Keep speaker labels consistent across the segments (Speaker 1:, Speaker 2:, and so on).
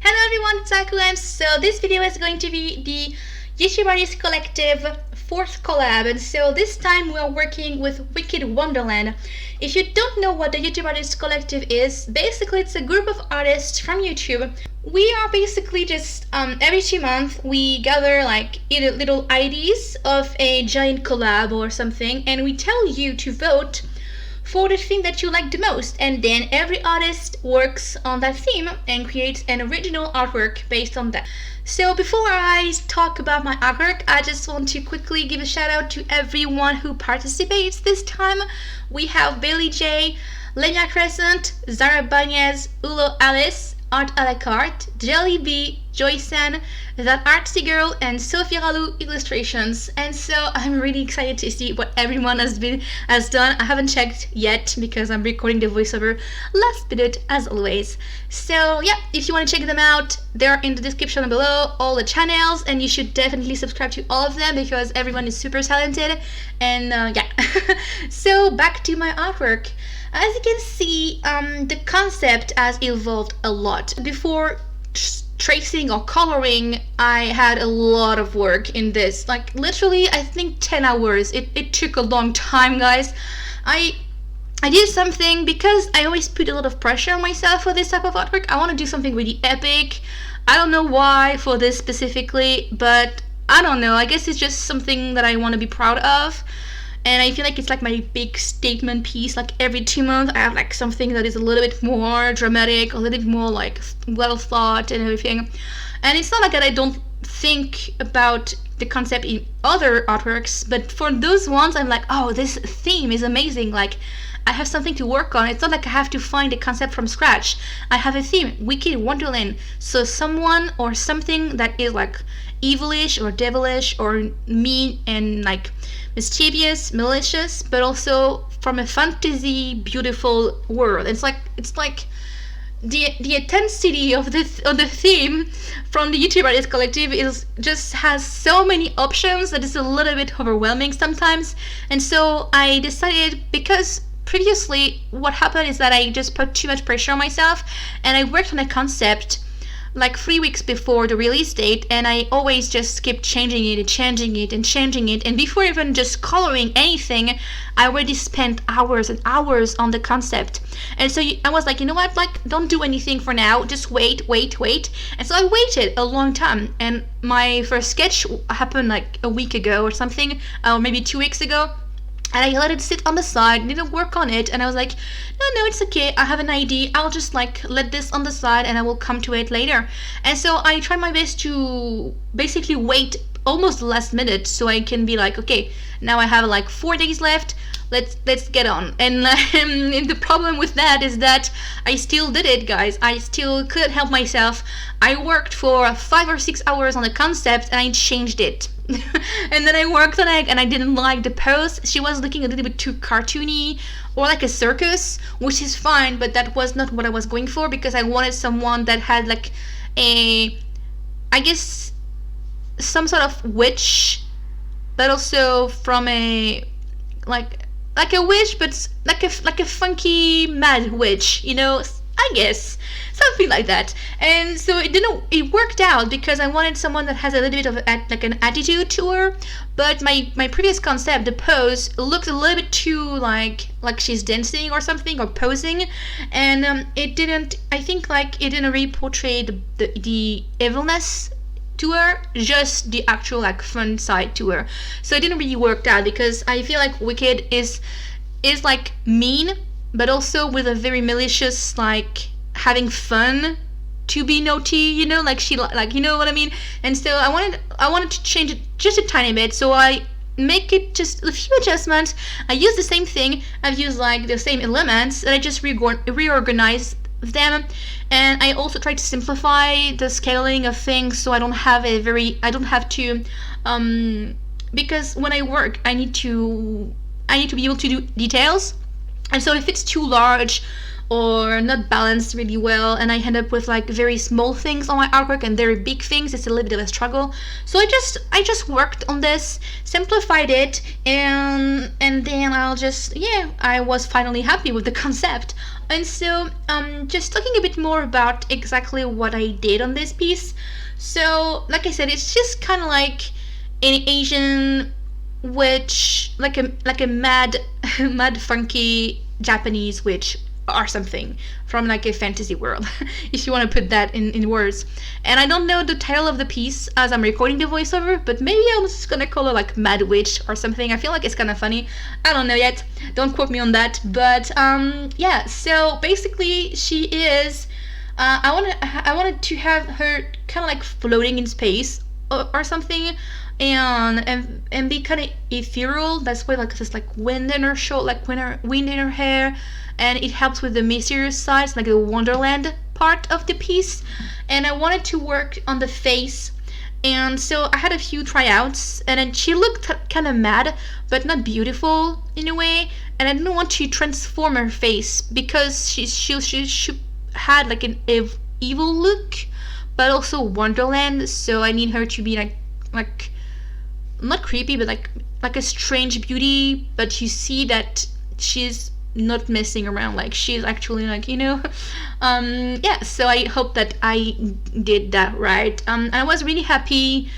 Speaker 1: Hello everyone, it's Sakuems. So this video is going to be the YouTube Artist Collective 4th collab, and so this time we are working with Wonderland. If you don't know what the YouTube Artist Collective is, basically it's a group of artists from YouTube. We are basically just every 2 months we gather like either little ideas of a giant collab or something, and we tell you to vote for the theme that you like the most, and then every artist works on that theme and creates an original artwork based on that. So before I talk about my artwork, I just want to quickly give a shout out to everyone who participates this time. We have Bailey J, Lenya Crescent, Zara Banez, Ulo Alice, Art a la carte, Jelly B, Joysan, That Artsy Girl, and Sophie Ralou illustrations. And so I'm really excited to see what everyone has done. I haven't checked yet because I'm recording the voiceover last minute as always. So yeah, if you want to check them out, they're in the description below, all the channels, and you should definitely subscribe to all of them because everyone is super talented. And yeah. So back to my artwork. As you can see, the concept has evolved a lot. Before tracing or coloring, I had a lot of work in this, like literally I think 10 hours. It took a long time, guys. I did something because I always put a lot of pressure on myself for this type of artwork. I want to do something really epic. I don't know why for this specifically, but I don't know, I guess it's just something that I want to be proud of. And I feel like it's like my big statement piece. Like every 2 months I have like something that is a little bit more dramatic, a little bit more like well thought and everything. And it's not like that I don't think about the concept in other artworks, but for those ones I'm like, oh, this theme is amazing, like I have something to work on. It's not like I have to find a concept from scratch. I have a theme, Wicked Wonderland. So someone or something that is like evilish or devilish or mean and like mischievous, malicious, but also from a fantasy, beautiful world. It's like the intensity of the theme from the YouTube Artist Collective is just has so many options that it's a little bit overwhelming sometimes. And so I decided, because previously what happened is that I just put too much pressure on myself, and I worked on a concept like 3 weeks before the release date, and I always just kept changing it and changing it and changing it, and before even just coloring anything I already spent hours and hours on the concept. And so I was like, you know what, like don't do anything for now, just wait. And so I waited a long time, and my first sketch happened like a week ago or something, or maybe 2 weeks ago. And I let it sit on the side, didn't work on it, and I was like, no, it's okay, I have an idea, I'll just like let this on the side and I will come to it later. And so I tried my best to basically wait almost the last minute so I can be like, okay, now I have like 4 days left, let's get on. And the problem with that is that I still did it, guys. I still couldn't help myself. I worked for 5 or 6 hours on the concept and I changed it. And then I worked on it and I didn't like the pose. She was looking a little bit too cartoony or like a circus, which is fine, but that was not what I was going for, because I wanted someone that had like a, I guess, some sort of witch, but also from a like a witch, but like a funky mad witch, you know, I guess something like that. And so it worked out because I wanted someone that has a little bit of like an attitude to her, but my previous concept, the pose, looked a little bit too like she's dancing or something or posing, and it didn't, I think like it didn't really portray the evilness to her, just the actual like fun side to her. So it didn't really work out because I feel like Wicked is like mean, but also with a very malicious, like having fun to be naughty, you know, like she like, you know what I mean. And so I wanted to change it just a tiny bit, so I make it just a few adjustments. I use the same thing, I've used like the same elements, and I just reorganize them. And I also try to simplify the scaling of things so I don't have to because when I work I need to be able to do details. And so if it's too large or not balanced really well, and I end up with like very small things on my artwork and very big things. It's a little bit of a struggle. So I just worked on this, simplified it, and then I was finally happy with the concept. And so just talking a bit more about exactly what I did on this piece. So like I said, it's just kind of like an Asian witch, like a mad mad funky Japanese witch or something from like a fantasy world, if you want to put that in words. And I don't know the title of the piece as I'm recording the voiceover, but maybe I'm just gonna call it like Mad Witch or something. I feel like it's kind of funny. I don't know yet. Don't quote me on that. But yeah. So basically, she is. I wanted to have her kind of like floating in space or something, and be kind of ethereal. That's why like there's like wind in her show, like wind in her hair, and it helps with the mysterious sides, like the Wonderland part of the piece. And I wanted to work on the face, and so I had a few tryouts, and then she looked kind of mad, but not beautiful in a way. And I didn't want to transform her face because she had like an evil look, but also Wonderland. So I need her to be like not creepy, but like a strange beauty. But you see that she's not messing around, like she's actually like, yeah. So I hope that I did that right. I was really happy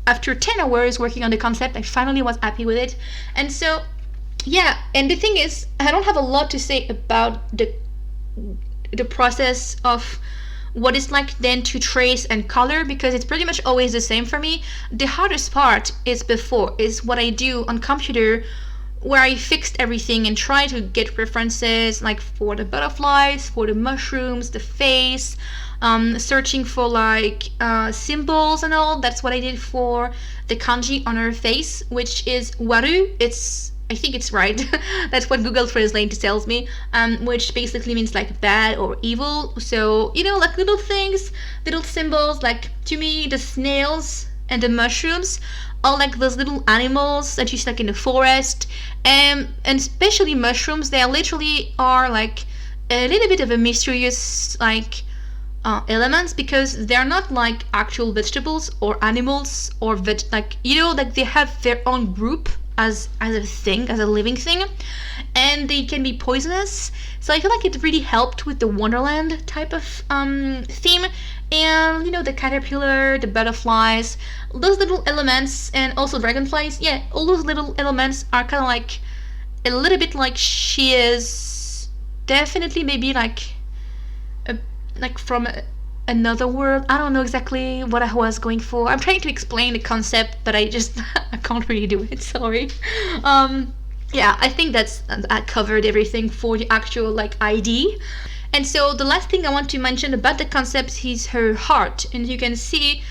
Speaker 1: after 10 hours working on the concept. I finally was happy with it. And so yeah, and the thing is, I don't have a lot to say about the process of what it's like then to trace and color, because it's pretty much always the same for me. The hardest part is what I do on computer, where I fixed everything and try to get references like for the butterflies, for the mushrooms, the face, searching for like symbols and all. That's what I did for the kanji on her face, which is waru. I think it's right. That's what Google Translate tells me, which basically means like bad or evil. So, like little things, little symbols, like to me, the snails and the mushrooms are like those little animals that you see like in the forest. And especially mushrooms, they literally are like a little bit of a mysterious like elements, because they're not like actual vegetables or animals or like they have their own group as a thing, as a living thing, and they can be poisonous. So I feel like it really helped with the Wonderland type of theme. And the caterpillar, the butterflies, those little elements, and also dragonflies, yeah, all those little elements are kind of like a little bit like she is definitely maybe like from another world. I don't know exactly what I was going for. I'm trying to explain the concept, but I can't really do it. Sorry. Yeah, I think that covered everything for the actual like ID. And so the last thing I want to mention about the concept is her heart. And you can see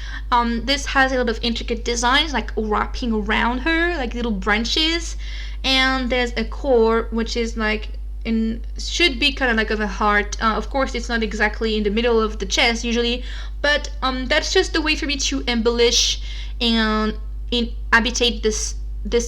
Speaker 1: this has a lot of intricate designs like wrapping around her, like little branches. And there's a core which is like should be kind of like of a heart. Of course, it's not exactly in the middle of the chest usually, but that's just the way for me to embellish and habitate this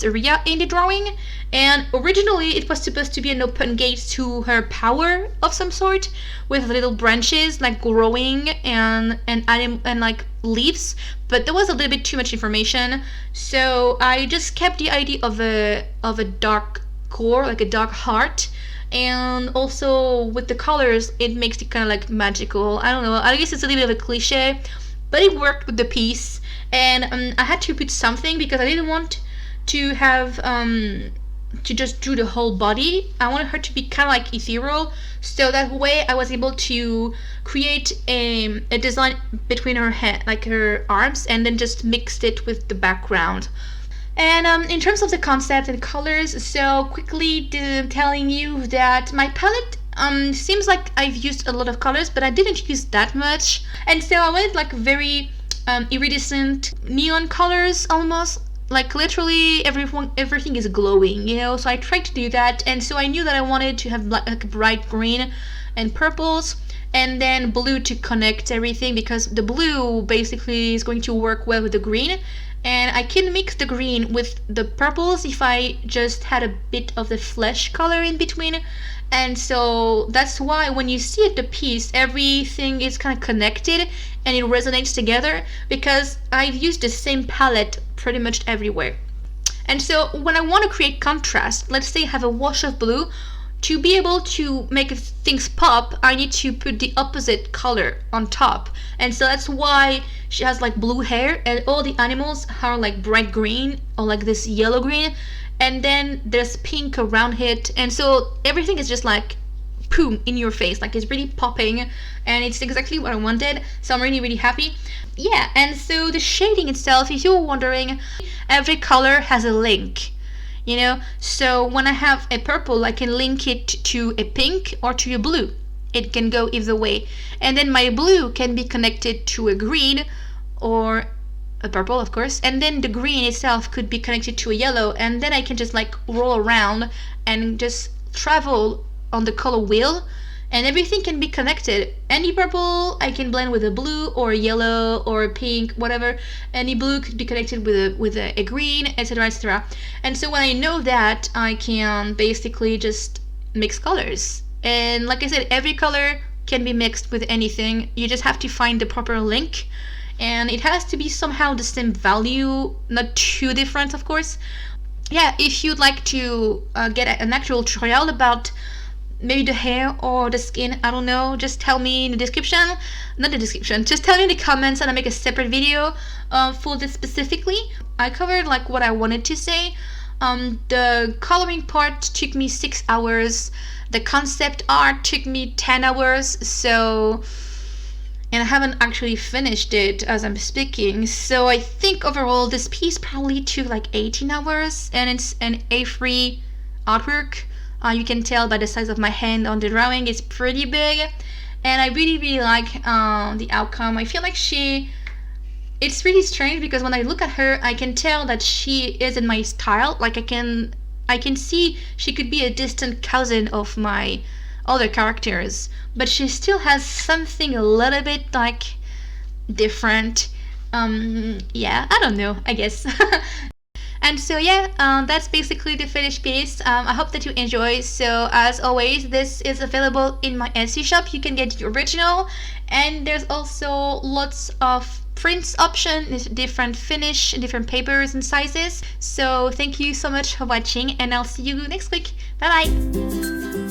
Speaker 1: area in the drawing. And originally it was supposed to be an open gate to her power of some sort, with little branches like growing and like leaves, but there was a little bit too much information, so I just kept the idea of a dark core, like a dark heart. And also with the colors, it makes it kind of like magical. I don't know, I guess it's a little bit of a cliche, but it worked with the piece. And I had to put something because I didn't want to have to just do the whole body. I wanted her to be kind of like ethereal, so that way I was able to create a design between her head, like her arms, and then just mixed it with the background. And in terms of the concept and colors, so quickly telling you that my palette seems like I've used a lot of colors, but I didn't use that much. And so I went like very iridescent neon colors almost. Like literally everything is glowing, so I tried to do that. And so I knew that I wanted to have like bright green and purples, and then blue to connect everything, because the blue basically is going to work well with the green. And I can mix the green with the purples if I just had a bit of the flesh color in between. And so that's why when you see it, the piece, everything is kind of connected and it resonates together, because I've used the same palette pretty much everywhere. And so when I want to create contrast, let's say I have a wash of blue, to be able to make things pop, I need to put the opposite color on top. And so that's why she has like blue hair and all the animals are like bright green or like this yellow green, and then there's pink around it, and so everything is just like boom in your face, like it's really popping, and it's exactly what I wanted. So I'm really happy. Yeah, and so the shading itself, if you were wondering, every color has a link, you know. So when I have a purple, I can link it to a pink or to a blue. It can go either way. And then my blue can be connected to a green or a purple, of course, and then the green itself could be connected to a yellow, and then I can just like roll around and just travel on the color wheel, and everything can be connected. Any purple I can blend with a blue or a yellow or a pink, whatever. Any blue could be connected with a green, etc., etc. And so when I know that, I can basically just mix colors. And like I said, every color can be mixed with anything. You just have to find the proper link, and it has to be somehow the same value, not too different, of course. Yeah, if you'd like to get an actual tutorial about maybe the hair or the skin, I don't know, just tell me in the description. Not the description, just tell me in the comments and I'll make a separate video for this specifically. I covered like what I wanted to say. The coloring part took me 6 hours. The concept art took me 10 hours. So, and I haven't actually finished it as I'm speaking. So I think overall this piece probably took like 18 hours, and it's an A3 artwork. You can tell by the size of my hand on the drawing, it's pretty big, and I really like the outcome. I feel like it's really strange because when I look at her, I can tell that she is in my style. Like I can see she could be a distant cousin of my other characters, but she still has something a little bit like different. Yeah, I don't know, I guess. And so yeah, that's basically the finished piece. I hope that you enjoy. So as always, this is available in my Etsy shop. You can get the original, and there's also lots of prints options, different finish, different papers and sizes. So thank you so much for watching, and I'll see you next week. Bye bye.